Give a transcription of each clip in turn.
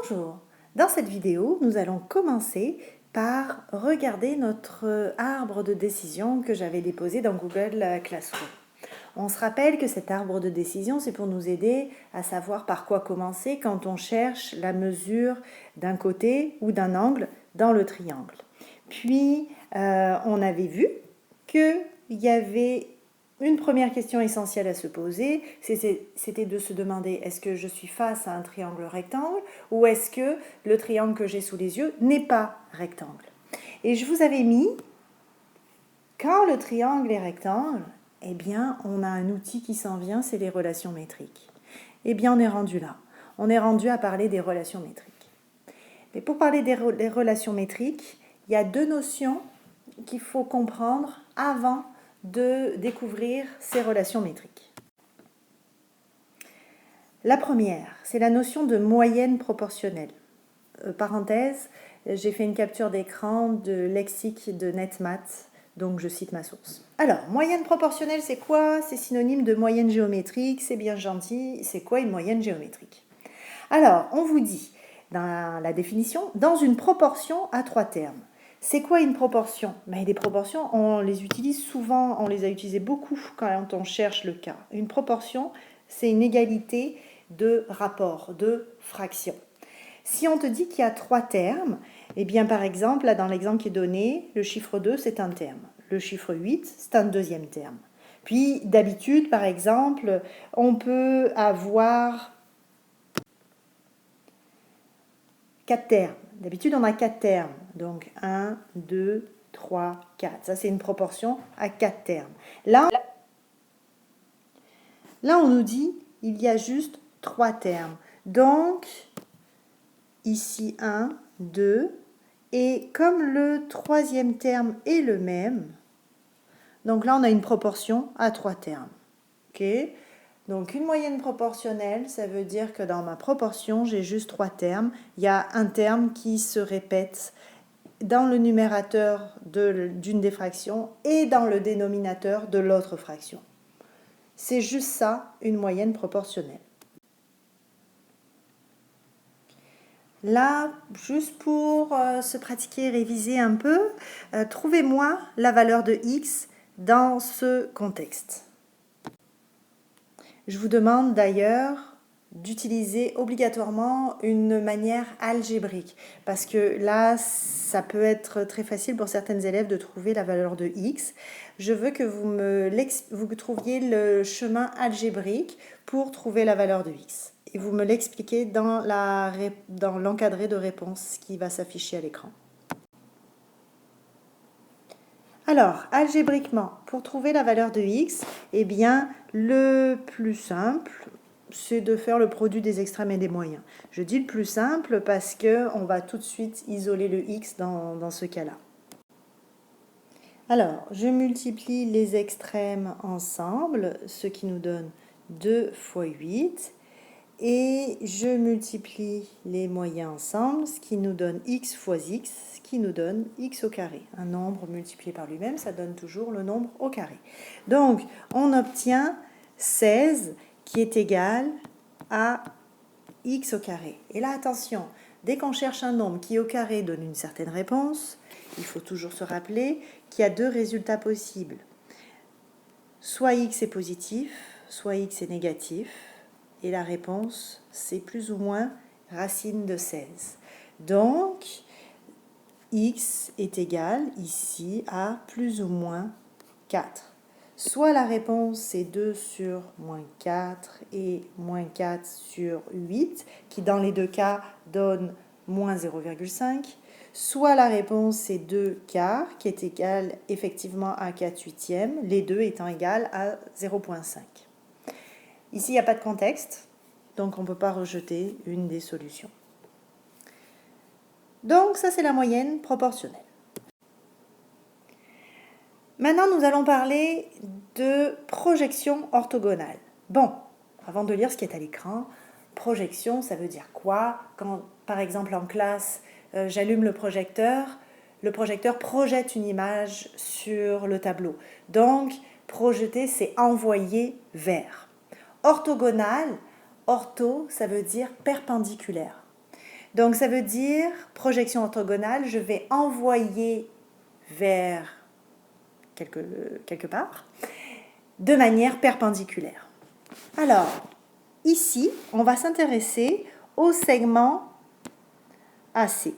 Bonjour! Dans cette vidéo, nous allons commencer par regarder notre arbre de décision que j'avais déposé dans Google Classroom. On se rappelle que cet arbre de décision, c'est pour nous aider à savoir par quoi commencer quand on cherche la mesure d'un côté ou d'un angle dans le triangle. Puis, on avait vu qu'il y avait une première question essentielle à se poser, c'était de se demander est-ce que je suis face à un triangle rectangle ou est-ce que le triangle que j'ai sous les yeux n'est pas rectangle. Et je vous avais mis, quand le triangle est rectangle, eh bien on a un outil qui s'en vient, c'est les relations métriques. Eh bien on est rendu là, on est rendu à parler des relations métriques. Mais pour parler des relations métriques, il y a deux notions qu'il faut comprendre avant de découvrir ces relations métriques. La première, c'est la notion de moyenne proportionnelle. Parenthèse, j'ai fait une capture d'écran de lexique de NetMath, donc je cite ma source. Alors, moyenne proportionnelle, c'est quoi? C'est synonyme de moyenne géométrique, c'est bien gentil. C'est quoi une moyenne géométrique? Alors, on vous dit, dans la définition, dans une proportion à trois termes. C'est quoi une proportion? Mais les proportions, on les utilise souvent, on les a utilisées beaucoup quand on cherche le cas. Une proportion, c'est une égalité de rapport, de fraction. Si on te dit qu'il y a trois termes, eh bien par exemple, là dans l'exemple qui est donné, le chiffre 2, c'est un terme. Le chiffre 8, c'est un deuxième terme. Puis d'habitude, par exemple, on peut avoir 4 termes. D'habitude, on a 4 termes. Donc 1, 2, 3, 4. Ça, c'est une proportion à 4 termes. Là, on nous dit il y a juste 3 termes. Donc, ici 1, 2. Et comme le troisième terme est le même, donc là, on a une proportion à 3 termes. OK ? Donc une moyenne proportionnelle, ça veut dire que dans ma proportion, j'ai juste 3 termes. Il y a un terme qui se répète dans le numérateur d'une des fractions et dans le dénominateur de l'autre fraction. C'est juste ça, une moyenne proportionnelle. Là, juste pour se pratiquer, réviser un peu, trouvez-moi la valeur de x dans ce contexte. Je vous demande d'ailleurs d'utiliser obligatoirement une manière algébrique parce que là, ça peut être très facile pour certains élèves de trouver la valeur de x. Je veux que vous trouviez le chemin algébrique pour trouver la valeur de x. Et vous me l'expliquez dans l'encadré de réponse qui va s'afficher à l'écran. Alors, algébriquement, pour trouver la valeur de x, eh bien, le plus simple, c'est de faire le produit des extrêmes et des moyens. Je dis le plus simple parce qu'on va tout de suite isoler le x dans ce cas-là. Alors, je multiplie les extrêmes ensemble, ce qui nous donne 2 fois 8. Et je multiplie les moyens ensemble, ce qui nous donne x fois x, ce qui nous donne x au carré. Un nombre multiplié par lui-même, ça donne toujours le nombre au carré. Donc, on obtient 16 qui est égal à x au carré. Et là, attention, dès qu'on cherche un nombre qui au carré donne une certaine réponse, il faut toujours se rappeler qu'il y a deux résultats possibles. Soit x est positif, soit x est négatif. Et la réponse, c'est plus ou moins racine de 16. Donc, x est égal ici à plus ou moins 4. Soit la réponse, c'est 2 sur moins 4 et moins 4 sur 8, qui dans les deux cas donne moins 0,5. Soit la réponse, c'est 2 quarts, qui est égal effectivement à 4 huitièmes, les deux étant égales à 0,5. Ici, il n'y a pas de contexte, donc on ne peut pas rejeter une des solutions. Donc, ça, c'est la moyenne proportionnelle. Maintenant, nous allons parler de projection orthogonale. Bon, avant de lire ce qui est à l'écran, projection, ça veut dire quoi? Quand, par exemple, en classe, j'allume le projecteur projette une image sur le tableau. Donc, projeter, c'est envoyer vers. Orthogonale, ortho, ça veut dire perpendiculaire. Donc ça veut dire, projection orthogonale, je vais envoyer vers quelque part de manière perpendiculaire. Alors, ici, on va s'intéresser au segment AC.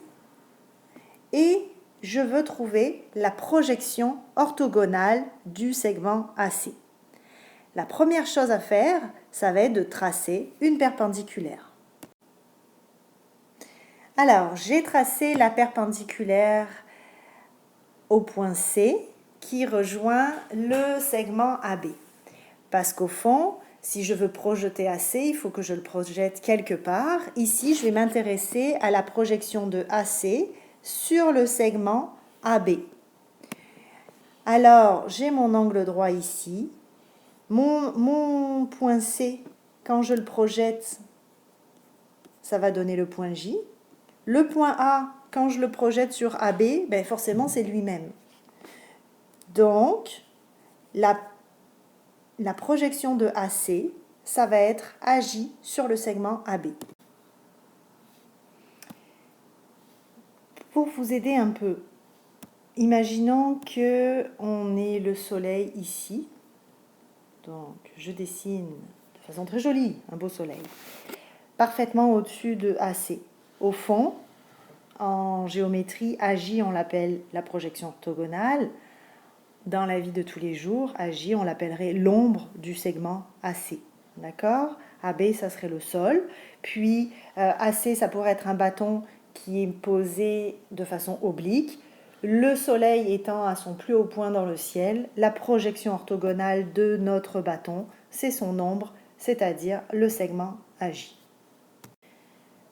Et je veux trouver la projection orthogonale du segment AC. La première chose à faire, ça va être de tracer une perpendiculaire. Alors, j'ai tracé la perpendiculaire au point C qui rejoint le segment AB. Parce qu'au fond, si je veux projeter AC, il faut que je le projette quelque part. Ici, je vais m'intéresser à la projection de AC sur le segment AB. Alors, j'ai mon angle droit ici. Mon point C, quand je le projette, ça va donner le point J. Le point A, quand je le projette sur AB, ben forcément, c'est lui-même. Donc, la projection de AC, ça va être AJ sur le segment AB. Pour vous aider un peu, imaginons qu'on ait le soleil ici. Donc, je dessine de façon très jolie un beau soleil, parfaitement au-dessus de AC. Au fond, en géométrie, AJ, on l'appelle la projection orthogonale. Dans la vie de tous les jours, AJ, on l'appellerait l'ombre du segment AC. D'accord? AB, ça serait le sol. Puis, AC, ça pourrait être un bâton qui est posé de façon oblique. Le soleil étant à son plus haut point dans le ciel, la projection orthogonale de notre bâton, c'est son ombre, c'est-à-dire le segment AJ.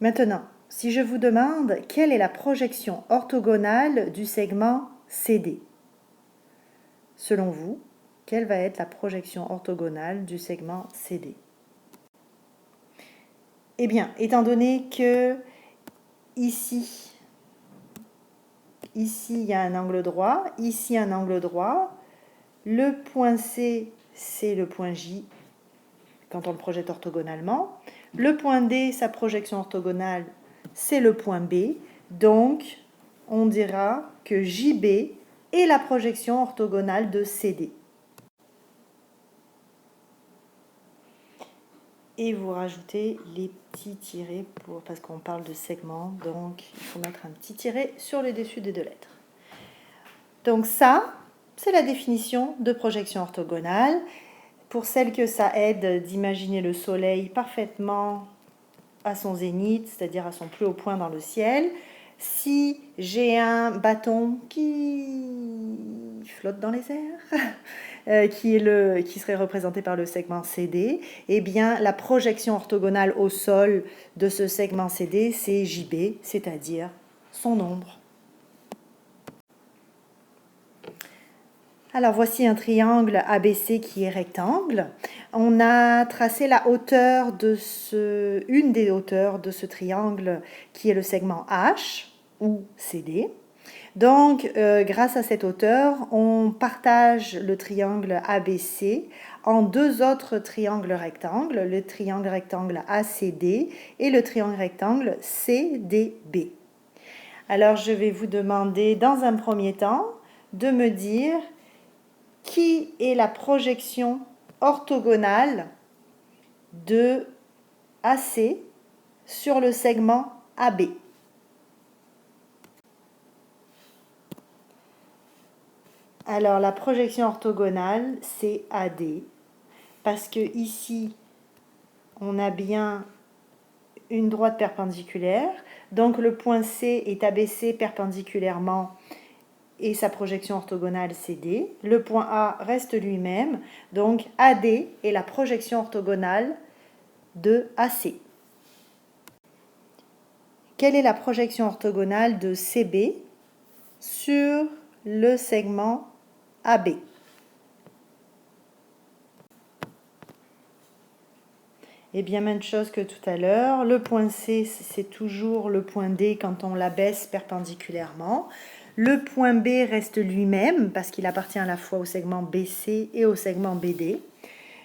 Maintenant, si je vous demande quelle est la projection orthogonale du segment CD, selon vous, quelle va être la projection orthogonale du segment CD? Eh bien, étant donné que ici, il y a un angle droit, ici un angle droit, le point C, c'est le point J quand on le projette orthogonalement. Le point D, sa projection orthogonale, c'est le point B. Donc, on dira que JB est la projection orthogonale de CD. Et vous rajoutez les petits tirets parce qu'on parle de segments, donc il faut mettre un petit tiret sur le dessus des deux lettres. Donc ça, c'est la définition de projection orthogonale. Pour celles que ça aide d'imaginer le soleil parfaitement à son zénith, c'est-à-dire à son plus haut point dans le ciel. Si j'ai un bâton qui flotte dans les airs, qui serait représenté par le segment CD, eh bien la projection orthogonale au sol de ce segment CD, c'est JB, c'est-à-dire son ombre. Alors voici un triangle ABC qui est rectangle. On a tracé la hauteur de une des hauteurs de ce triangle qui est le segment H ou CD. Donc grâce à cette hauteur, on partage le triangle ABC en deux autres triangles rectangles, le triangle rectangle ACD et le triangle rectangle CDB. Alors je vais vous demander dans un premier temps de me dire qui est la projection orthogonale de AC sur le segment AB. Alors la projection orthogonale, c'est AD, parce que ici, on a bien une droite perpendiculaire, donc le point C est abaissé perpendiculairement et sa projection orthogonale CD. Le point A reste lui-même, donc AD est la projection orthogonale de AC. Quelle est la projection orthogonale de CB sur le segment AB? Et bien, même chose que tout à l'heure, le point C, c'est toujours le point D quand on l'abaisse perpendiculairement. Le point B reste lui-même parce qu'il appartient à la fois au segment BC et au segment BD.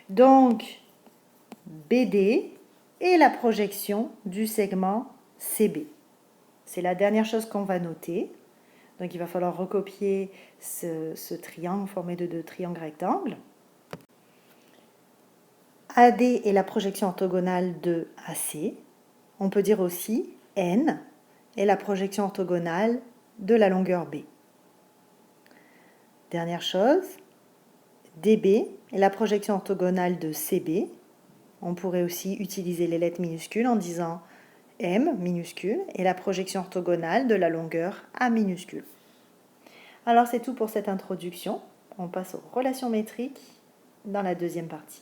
Donc, BD est la projection du segment CB. C'est la dernière chose qu'on va noter. Donc il va falloir recopier ce triangle formé de deux triangles rectangles. AD est la projection orthogonale de AC. On peut dire aussi N est la projection orthogonale de la longueur B. Dernière chose, DB est la projection orthogonale de CB. On pourrait aussi utiliser les lettres minuscules en disant M minuscule est la projection orthogonale de la longueur A minuscule. Alors c'est tout pour cette introduction. On passe aux relations métriques dans la deuxième partie.